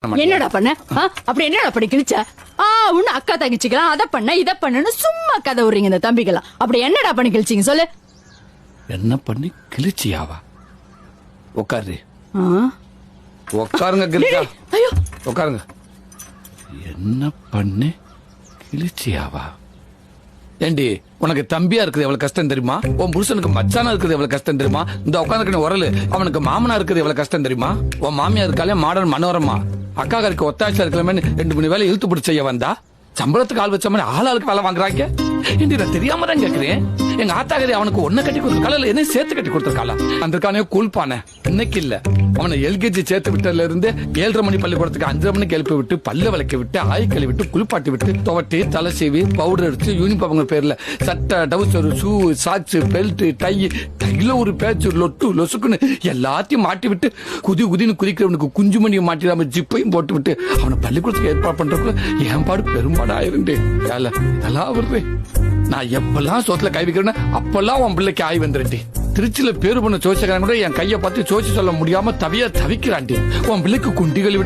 என்னடா பண்ண அப்படி என்னடா பண்ணி கிழிச்ச? உன்ன அக்கா தங்கச்சிக்கலாம் அத பண்ண இத பண்ணு சும்மா கதை விடுறீங்க இந்த தம்பிக்கலாம். அப்படி என்னடா பண்ணி கிழிச்சிங்க சொல்லு. என்ன பண்ணி கிழிச்சியாவா? உட்காரு. உட்காருங்க கிரிஜா. ஐயோ உட்காருங்க. என்ன பண்ணி கிழிச்சியாவா? ஏண்டி உனக்கு தம்பியா இருக்குது எவ்வளவு கஷ்டம் தெரியுமா? உன் புருஷனுக்கு மச்சானா இருக்குது எவ்வளவு கஷ்டம் தெரியுமா? இந்த உட்காந்துக்கிற உரலு அவனுக்கு மாமனா இருக்குது எவ்வளவு கஷ்டம் தெரியுமா? உன் மாமியா இருக்காலே மாடல் மனோரமா அக்கா கருக்கு ஒத்தாச்சா இருக்கலாமே 2 வேலை இழுத்து பிடிச்ச செய்ய வந்தா சம்பளத்துக்கு ஆள் வச்ச மாதிரி ஆளுக்கு வேலை வாங்குறாங்க. நான் தெரியாம தான் கேக்குறேன். எங்க ஆத்தாகரி அவனுக்கு ஒன்ன கட்டி கொடுத்துருக்கால என்ன சேர்த்து கட்டி கொடுத்துருக்காளா? அந்த கூழ்பான இன்னைக்கு இல்ல அவனை எல்கேஜி சேர்த்து விட்டதுல இருந்து 7:30 மணி பள்ளிக்கூடத்துக்கு 5:30 மணிக்கு எழுப்பி விட்டு பல்ல விளக்கி விட்டு ஆய்க்களி விட்டு குளிப்பாட்டி விட்டு துவட்டி தலை சீவி பவுடர் அடிச்சு யூனிஃபார்ம் பேர்ல சட்டை டவுசர் ஷூ சாக்ஸ் பெல்ட் டைல ஒரு பேச்சு லொட்டு லொசுக்குன்னு எல்லாத்தையும் மாட்டி விட்டு குதின்னு குதிக்கிறவனுக்கு குஞ்சு மணியை மாட்டிடாம ஜிப்பையும் போட்டு விட்டு அவனை பள்ளிக்கூடத்துக்கு ஏற்பாடு பண்றதுக்குள்ள என் பாடு பெரும்பாடு ஆயிருந்தே. இதெல்லாம் வருது. நான் எப்பெல்லாம் சோத்துல கை வைக்கிறேன்னு அப்பெல்லாம் உன் பிள்ளைக்கு ஆய் வந்துருண்டி. திருச்சியில பேரு பண்ண சோசிக்காரன் கூட என் கையை பார்த்து சோசி சொல்ல முடியாம தவிக்கிறாண்டி. உன் பிள்ளைக்கு குண்டிகளை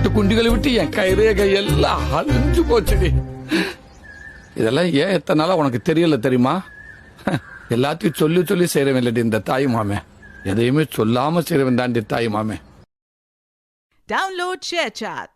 விட்டு என் கைரேகை எல்லாம் அழிஞ்சு போச்சுடி. இதெல்லாம் ஏன் எத்தனை நாளா உனக்கு தெரியல தெரியுமா? எல்லாத்தையும் சொல்லி செய்யறவன் இல்லடி இந்த தாய் மாமே. எதையுமே சொல்லாம செய்யறவன் தாண்டி தாய் மாமே. Download ShareChat.